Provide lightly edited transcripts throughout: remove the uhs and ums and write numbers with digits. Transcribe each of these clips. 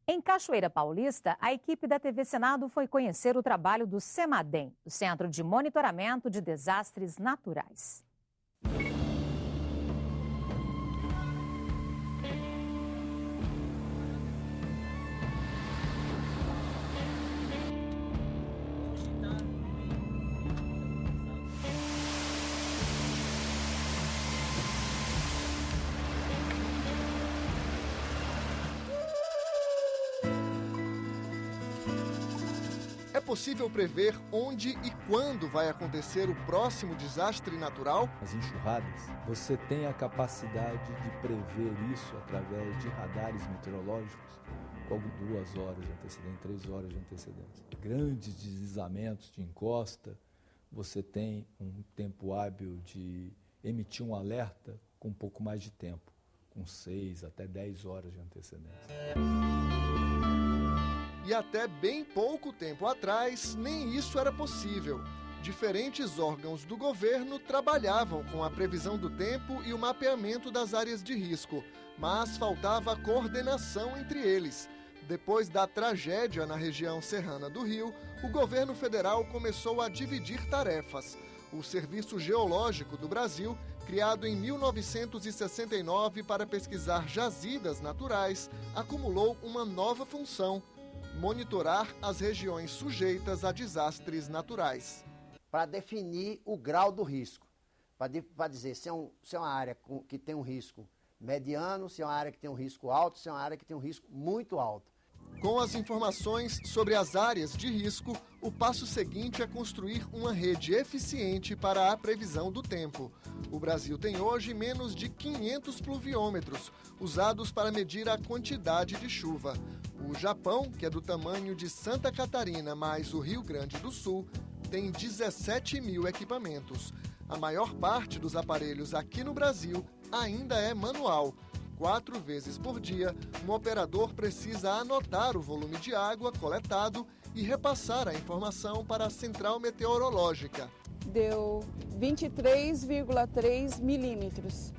Em Cachoeira Paulista, a equipe da TV Senado foi conhecer o trabalho do CEMADEM, o Centro de Monitoramento de Desastres Naturais. É possível prever onde e quando vai acontecer o próximo desastre natural? As enxurradas, você tem a capacidade de prever isso através de radares meteorológicos com 2 horas de antecedência, 3 horas de antecedência. Grandes deslizamentos de encosta, você tem um tempo hábil de emitir um alerta com um pouco mais de tempo, com 6 até 10 horas de antecedência. E até bem pouco tempo atrás, nem isso era possível. Diferentes órgãos do governo trabalhavam com a previsão do tempo e o mapeamento das áreas de risco, mas faltava coordenação entre eles. Depois da tragédia na região serrana do Rio, o governo federal começou a dividir tarefas. O Serviço Geológico do Brasil, criado em 1969 para pesquisar jazidas naturais, acumulou uma nova função: monitorar as regiões sujeitas a desastres naturais. Para definir o grau do risco, para dizer se é uma área que tem um risco mediano, se é uma área que tem um risco alto, se é uma área que tem um risco muito alto. Com as informações sobre as áreas de risco, o passo seguinte é construir uma rede eficiente para a previsão do tempo. O Brasil tem hoje menos de 500 pluviômetros, usados para medir a quantidade de chuva. O Japão, que é do tamanho de Santa Catarina mais o Rio Grande do Sul, tem 17 mil equipamentos. A maior parte dos aparelhos aqui no Brasil ainda é manual. 4 vezes por dia, um operador precisa anotar o volume de água coletado e repassar a informação para a central meteorológica. Deu 23,3 milímetros.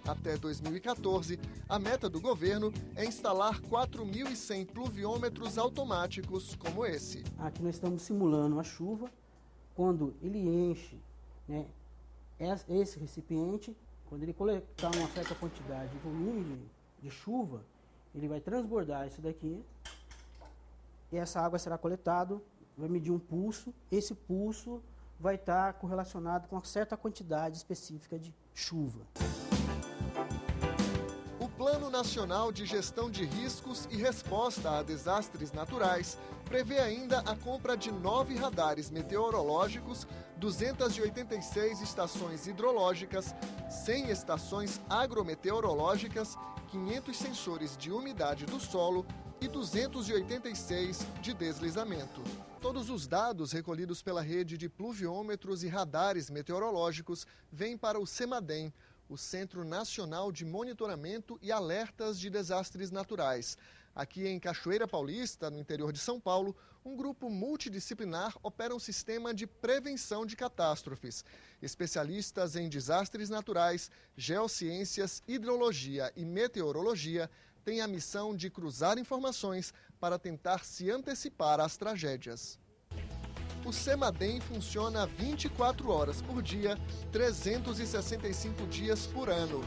Até 2014, a meta do governo é instalar 4.100 pluviômetros automáticos como esse. Aqui nós estamos simulando a chuva. Quando ele enche, né, esse recipiente, quando ele coletar uma certa quantidade de volume de chuva, ele vai transbordar isso daqui e essa água será coletada, vai medir um pulso. Esse pulso vai estar correlacionado com uma certa quantidade específica de chuva. O Plano Nacional de Gestão de Riscos e Resposta a Desastres Naturais prevê ainda a compra de 9 radares meteorológicos, 286 estações hidrológicas, 100 estações agrometeorológicas, 500 sensores de umidade do solo e 286 de deslizamento. Todos os dados recolhidos pela rede de pluviômetros e radares meteorológicos vêm para o CEMADEM, o Centro Nacional de Monitoramento e Alertas de Desastres Naturais. Aqui em Cachoeira Paulista, no interior de São Paulo, um grupo multidisciplinar opera um sistema de prevenção de catástrofes. Especialistas em desastres naturais, geociências, hidrologia e meteorologia têm a missão de cruzar informações para tentar se antecipar às tragédias. O CEMADEM funciona 24 horas por dia, 365 dias por ano.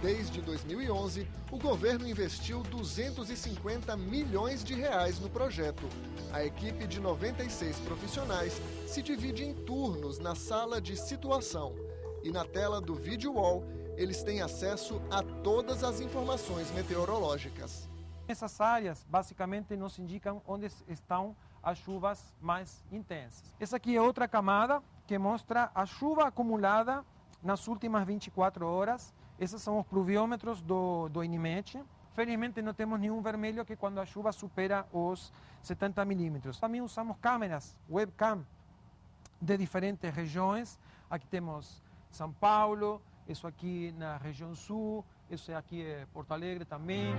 Desde 2011, o governo investiu 250 milhões de reais no projeto. A equipe de 96 profissionais se divide em turnos na sala de situação. E na tela do vídeo wall, eles têm acesso a todas as informações meteorológicas. Essas áreas, basicamente, nos indicam onde estão as chuvas mais intensas. Essa aqui é outra camada que mostra a chuva acumulada nas últimas 24 horas. Esses são os pluviômetros do INMET. Felizmente não temos nenhum vermelho, que é quando a chuva supera os 70 milímetros. Também usamos câmeras, webcam, de diferentes regiões. Aqui temos São Paulo, isso aqui na região sul, isso aqui é Porto Alegre também.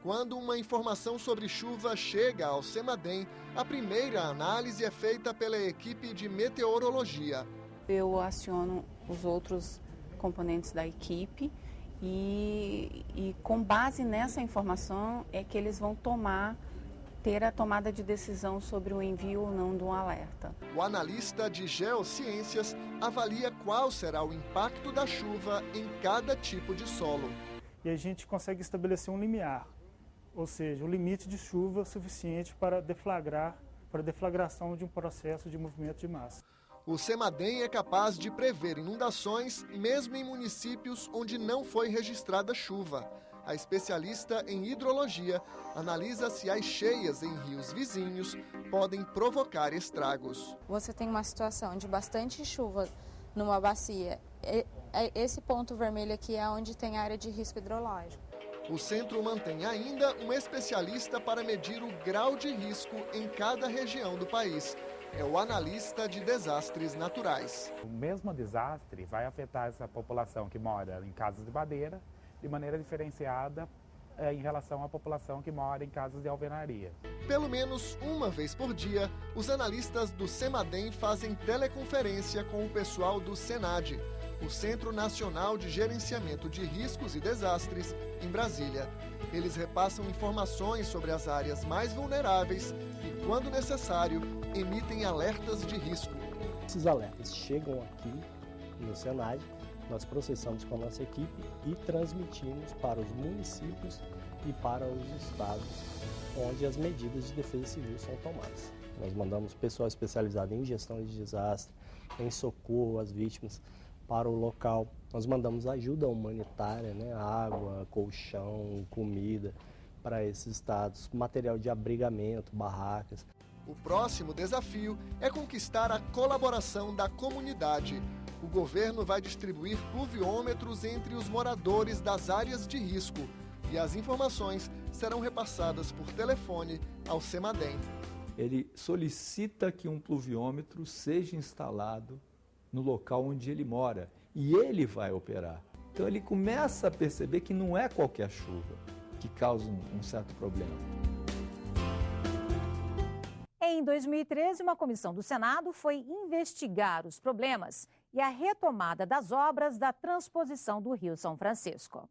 Quando uma informação sobre chuva chega ao CEMADEM, a primeira análise é feita pela equipe de meteorologia. Eu aciono os outros componentes da equipe E com base nessa informação é que eles vão ter a tomada de decisão sobre o envio ou não de um alerta. O analista de geociências avalia qual será o impacto da chuva em cada tipo de solo. E a gente consegue estabelecer um limiar, ou seja, o limite de chuva suficiente para a deflagração de um processo de movimento de massa. O CEMADEM é capaz de prever inundações mesmo em municípios onde não foi registrada chuva. A especialista em hidrologia analisa se as cheias em rios vizinhos podem provocar estragos. Você tem uma situação de bastante chuva numa bacia. Esse ponto vermelho aqui é onde tem área de risco hidrológico. O centro mantém ainda um especialista para medir o grau de risco em cada região do país. É o analista de desastres naturais. O mesmo desastre vai afetar essa população que mora em casas de madeira de maneira diferenciada em relação à população que mora em casas de alvenaria. Pelo menos uma vez por dia, os analistas do CEMADEM fazem teleconferência com o pessoal do SENAD, o Centro Nacional de Gerenciamento de Riscos e Desastres, em Brasília. Eles repassam informações sobre as áreas mais vulneráveis e, quando necessário, emitem alertas de risco. Esses alertas chegam aqui no SENAD, nós processamos com a nossa equipe e transmitimos para os municípios e para os estados onde as medidas de defesa civil são tomadas. Nós mandamos pessoal especializado em gestão de desastre, em socorro às vítimas para o local. Nós mandamos ajuda humanitária, água, colchão, comida para esses estados, material de abrigamento, barracas. O próximo desafio é conquistar a colaboração da comunidade. O governo vai distribuir pluviômetros entre os moradores das áreas de risco e as informações serão repassadas por telefone ao CEMADEM. Ele solicita que um pluviômetro seja instalado no local onde ele mora e ele vai operar. Então ele começa a perceber que não é qualquer chuva que causa um certo problema. Em 2013, uma comissão do Senado foi investigar os problemas e a retomada das obras da transposição do Rio São Francisco.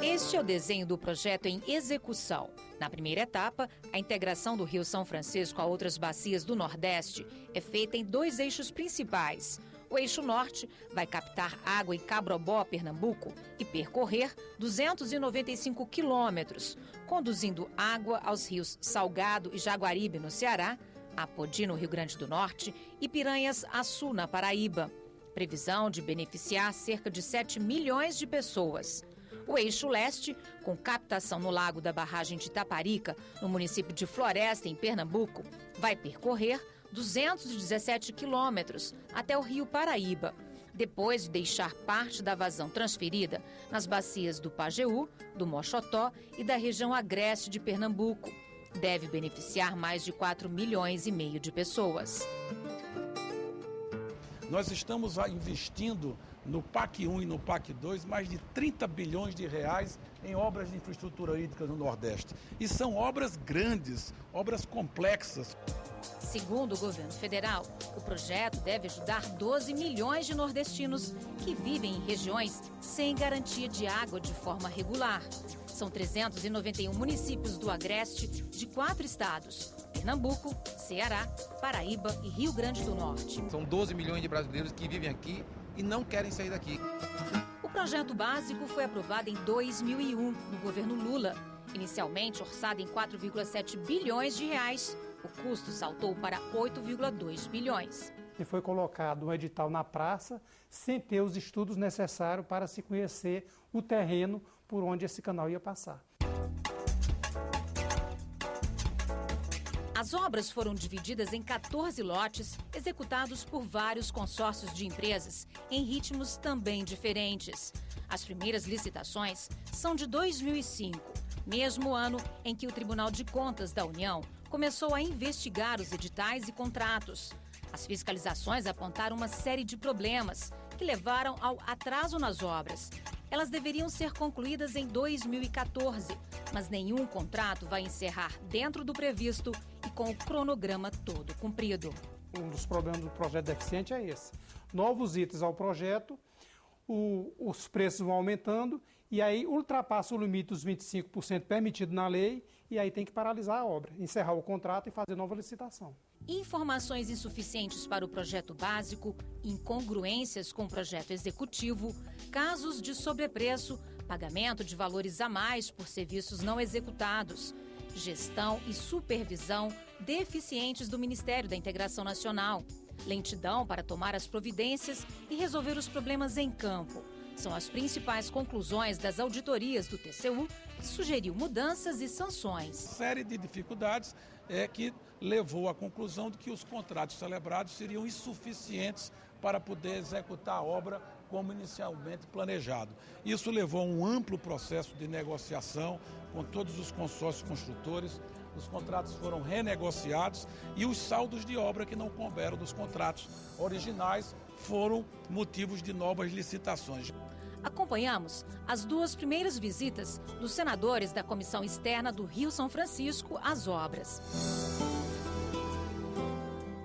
Este é o desenho do projeto em execução. Na primeira etapa, a integração do Rio São Francisco a outras bacias do Nordeste é feita em 2 eixos principais. O eixo norte vai captar água em Cabrobó, Pernambuco, e percorrer 295 quilômetros, conduzindo água aos rios Salgado e Jaguaribe, no Ceará, Apodi, no Rio Grande do Norte, e Piranhas-Açu, na Paraíba. Previsão de beneficiar cerca de 7 milhões de pessoas. O eixo leste, com captação no lago da barragem de Itaparica, no município de Floresta, em Pernambuco, vai percorrer 217 quilômetros até o Rio Paraíba, depois de deixar parte da vazão transferida nas bacias do Pajeú, do Moxotó e da região agreste de Pernambuco. Deve beneficiar mais de 4,5 milhões de pessoas. Nós estamos investindo no PAC 1 e no PAC 2 mais de 30 bilhões de reais em obras de infraestrutura hídrica no Nordeste. E são obras grandes, obras complexas. Segundo o governo federal, o projeto deve ajudar 12 milhões de nordestinos que vivem em regiões sem garantia de água de forma regular. São 391 municípios do Agreste de 4 estados: Pernambuco, Ceará, Paraíba e Rio Grande do Norte. São 12 milhões de brasileiros que vivem aqui e não querem sair daqui. O projeto básico foi aprovado em 2001, no governo Lula. Inicialmente orçado em 4,7 bilhões de reais, o custo saltou para 8,2 bilhões. E foi colocado um edital na praça, sem ter os estudos necessários para se conhecer o terreno por onde esse canal ia passar. As obras foram divididas em 14 lotes, executados por vários consórcios de empresas, em ritmos também diferentes. As primeiras licitações são de 2005, mesmo ano em que o Tribunal de Contas da União começou a investigar os editais e contratos. As fiscalizações apontaram uma série de problemas que levaram ao atraso nas obras. Elas deveriam ser concluídas em 2014, mas nenhum contrato vai encerrar dentro do previsto e com o cronograma todo cumprido. Um dos problemas do projeto deficiente é esse. Novos itens ao projeto, os preços vão aumentando e aí ultrapassa o limite dos 25% permitido na lei e aí tem que paralisar a obra, encerrar o contrato e fazer nova licitação. Informações insuficientes para o projeto básico, incongruências com o projeto executivo, casos de sobrepreço, pagamento de valores a mais por serviços não executados, gestão e supervisão deficientes do Ministério da Integração Nacional, lentidão para tomar as providências e resolver os problemas em campo. São as principais conclusões das auditorias do TCU, que sugeriu mudanças e sanções. Série de dificuldades que levou à conclusão de que os contratos celebrados seriam insuficientes para poder executar a obra como inicialmente planejado. Isso levou a um amplo processo de negociação com todos os consórcios construtores. Os contratos foram renegociados e os saldos de obra que não couberam dos contratos originais foram motivos de novas licitações. Acompanhamos as 2 primeiras visitas dos senadores da Comissão Externa do Rio São Francisco às obras.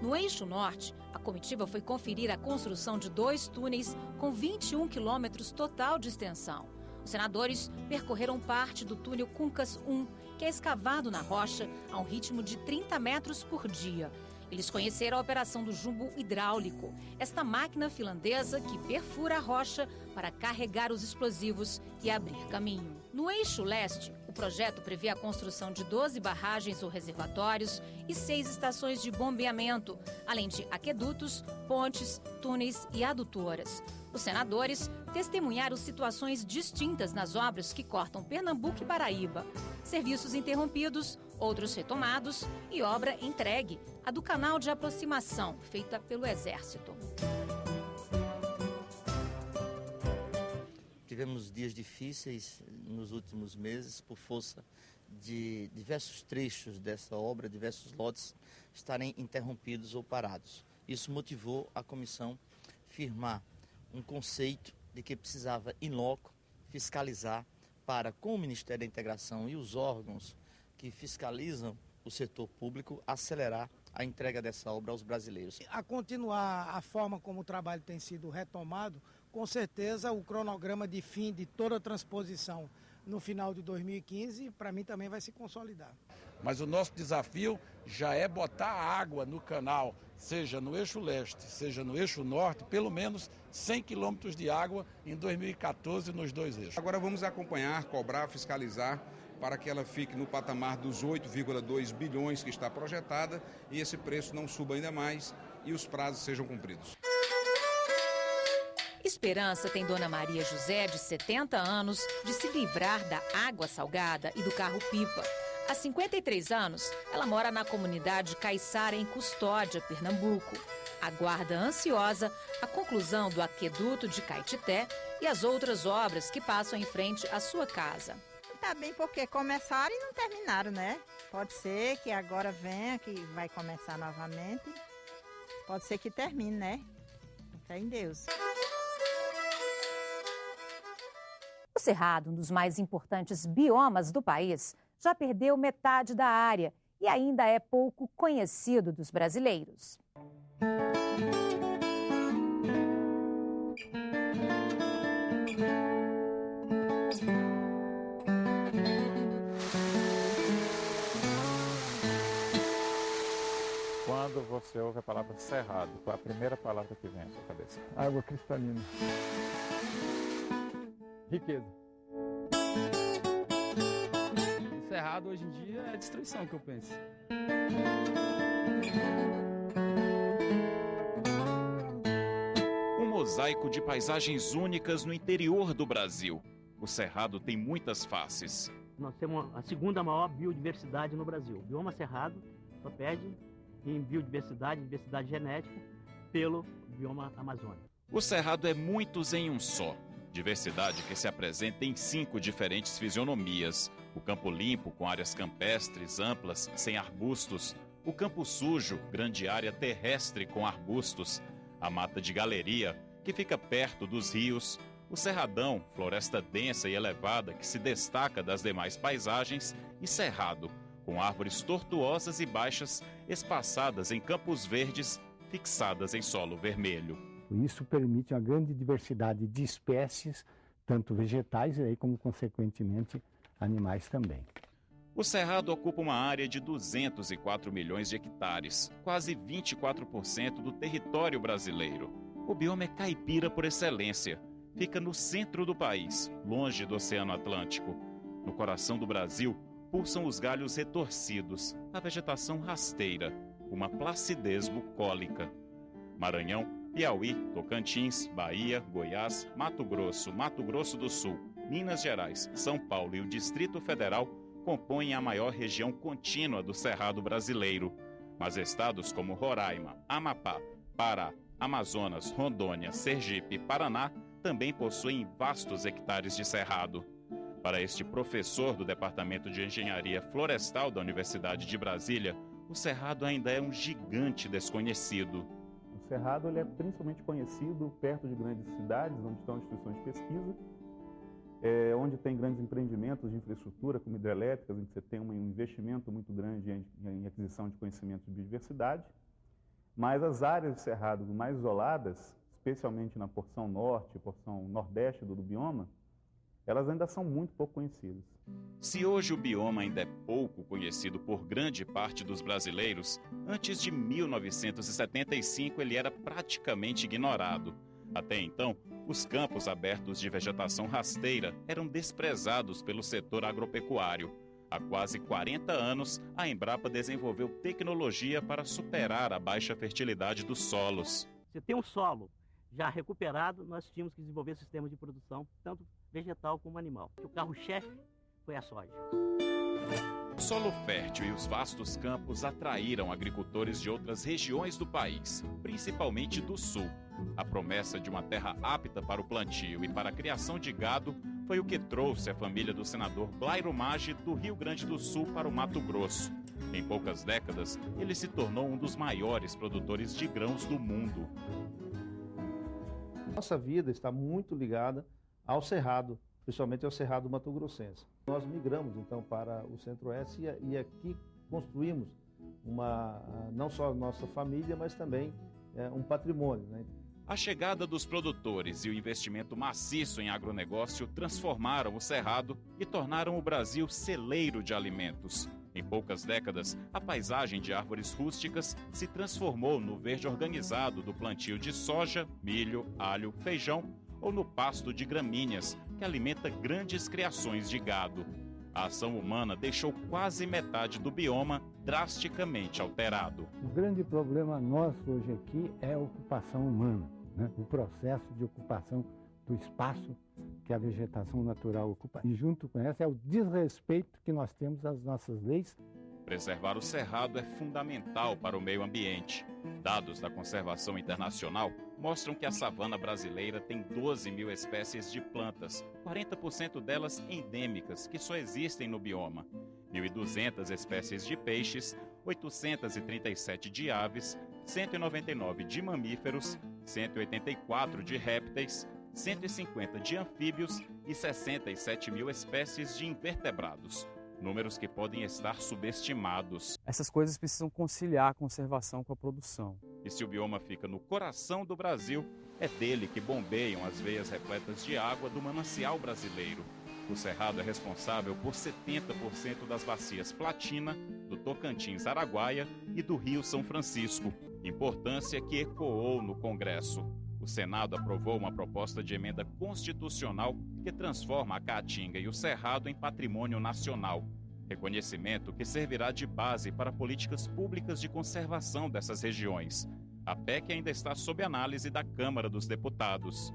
No Eixo Norte, a comitiva foi conferir a construção de 2 túneis com 21 quilômetros total de extensão. Os senadores percorreram parte do túnel Cuncas 1, que é escavado na rocha a um ritmo de 30 metros por dia. Eles conheceram a operação do jumbo hidráulico, esta máquina finlandesa que perfura a rocha para carregar os explosivos e abrir caminho. No Eixo Leste, o projeto prevê a construção de 12 barragens ou reservatórios e 6 estações de bombeamento, além de aquedutos, pontes, túneis e adutoras. Os senadores testemunharam situações distintas nas obras que cortam Pernambuco e Paraíba. Serviços interrompidos, outros retomados e obra entregue, a do canal de aproximação, feita pelo Exército. Tivemos dias difíceis nos últimos meses por força de diversos trechos dessa obra, diversos lotes estarem interrompidos ou parados. Isso motivou a comissão firmar um conceito de que precisava, in loco, fiscalizar para, com o Ministério da Integração e os órgãos que fiscalizam o setor público, acelerar a entrega dessa obra aos brasileiros. A continuar a forma como o trabalho tem sido retomado, com certeza o cronograma de fim de toda a transposição no final de 2015, para mim também vai se consolidar. Mas o nosso desafio já é botar água no canal, seja no Eixo Leste, seja no Eixo Norte, pelo menos 100 quilômetros de água em 2014 nos 2 eixos. Agora vamos acompanhar, cobrar, fiscalizar, para que ela fique no patamar dos 8,2 bilhões que está projetada e esse preço não suba ainda mais e os prazos sejam cumpridos. Esperança tem Dona Maria José, de 70 anos, de se livrar da água salgada e do carro-pipa. Há 53 anos, ela mora na comunidade Caiçara, em Custódia, Pernambuco. Aguarda ansiosa a conclusão do aqueduto de Caetité e as outras obras que passam em frente à sua casa. Tá bem, porque começaram e não terminaram, né? Pode ser que agora venha, que vai começar novamente. Pode ser que termine, né? Fé em Deus. O Cerrado, um dos mais importantes biomas do país, já perdeu metade da área e ainda é pouco conhecido dos brasileiros. Quando você ouve a palavra cerrado, qual é a primeira palavra que vem à sua cabeça? Água cristalina. Riqueza. Cerrado hoje em dia é destruição, que eu penso. Um mosaico de paisagens únicas no interior do Brasil. O Cerrado tem muitas faces. Nós temos a segunda maior biodiversidade no Brasil. O bioma Cerrado só perde em biodiversidade, diversidade genética, pelo bioma amazônico. O Cerrado é muitos em um só. Diversidade que se apresenta em 5 diferentes fisionomias. O campo limpo, com áreas campestres amplas, sem arbustos. O campo sujo, grande área terrestre com arbustos. A mata de galeria, que fica perto dos rios. O cerradão, floresta densa e elevada que se destaca das demais paisagens. E cerrado, com árvores tortuosas e baixas, espaçadas em campos verdes, fixadas em solo vermelho. Isso permite uma grande diversidade de espécies, tanto vegetais e aí, como consequentemente animais também. O Cerrado ocupa uma área de 204 milhões de hectares, quase 24% do território brasileiro. O bioma é caipira por excelência. Fica no centro do país, longe do Oceano Atlântico. No coração do Brasil, pulsam os galhos retorcidos, a vegetação rasteira, uma placidez bucólica. Maranhão, Piauí, Tocantins, Bahia, Goiás, Mato Grosso do Sul, Minas Gerais, São Paulo e o Distrito Federal compõem a maior região contínua do Cerrado brasileiro. Mas estados como Roraima, Amapá, Pará, Amazonas, Rondônia, Sergipe e Paraná também possuem vastos hectares de cerrado. Para este professor do Departamento de Engenharia Florestal da Universidade de Brasília, o cerrado ainda é um gigante desconhecido. O cerrado ele é principalmente conhecido perto de grandes cidades, onde estão instituições de pesquisa, onde tem grandes empreendimentos de infraestrutura, como hidrelétricas, onde você tem um investimento muito grande em aquisição de conhecimentos de biodiversidade. Mas as áreas de cerrado mais isoladas, especialmente na porção norte e porção nordeste do bioma, elas ainda são muito pouco conhecidas. Se hoje o bioma ainda é pouco conhecido por grande parte dos brasileiros, antes de 1975 ele era praticamente ignorado. Até então, os campos abertos de vegetação rasteira eram desprezados pelo setor agropecuário. Há quase 40 anos, a Embrapa desenvolveu tecnologia para superar a baixa fertilidade dos solos. Se tem um solo já recuperado, nós tínhamos que desenvolver sistemas de produção, tanto vegetal como animal. O carro-chefe foi a soja. O solo fértil e os vastos campos atraíram agricultores de outras regiões do país, principalmente do sul. A promessa de uma terra apta para o plantio e para a criação de gado foi o que trouxe a família do senador Blairo Maggi do Rio Grande do Sul para o Mato Grosso. Em poucas décadas, ele se tornou um dos maiores produtores de grãos do mundo. Nossa vida está muito ligada ao cerrado, principalmente ao cerrado mato-grossense. Nós migramos então para o Centro-Oeste e aqui construímos não só a nossa família, mas também um patrimônio, né? A chegada dos produtores e o investimento maciço em agronegócio transformaram o Cerrado e tornaram o Brasil celeiro de alimentos. Em poucas décadas, a paisagem de árvores rústicas se transformou no verde organizado do plantio de soja, milho, alho, feijão ou no pasto de gramíneas, que alimenta grandes criações de gado. A ação humana deixou quase metade do bioma drasticamente alterado. O grande problema nosso hoje aqui é a ocupação humana, né? O processo de ocupação do espaço que a vegetação natural ocupa. E junto com essa é o desrespeito que nós temos às nossas leis. Preservar o cerrado é fundamental para o meio ambiente. Dados da Conservação Internacional mostram que a savana brasileira tem 12 mil espécies de plantas, 40% delas endêmicas, que só existem no bioma, 1.200 espécies de peixes, 837 de aves, 199 de mamíferos, 184 de répteis, 150 de anfíbios e 67 mil espécies de invertebrados. Números que podem estar subestimados. Essas coisas precisam conciliar a conservação com a produção. E se o bioma fica no coração do Brasil, é dele que bombeiam as veias repletas de água do manancial brasileiro. O Cerrado é responsável por 70% das bacias Platina, do Tocantins Araguaia e do Rio São Francisco. Importância que ecoou no Congresso. O Senado aprovou uma proposta de emenda constitucional que transforma a Caatinga e o Cerrado em patrimônio nacional. Reconhecimento que servirá de base para políticas públicas de conservação dessas regiões. A PEC ainda está sob análise da Câmara dos Deputados.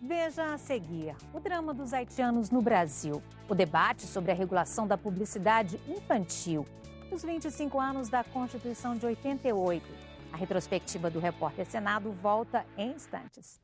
Veja a seguir o drama dos haitianos no Brasil, o debate sobre a regulação da publicidade infantil, os 25 anos da Constituição de 88. A retrospectiva do Repórter Senado volta em instantes.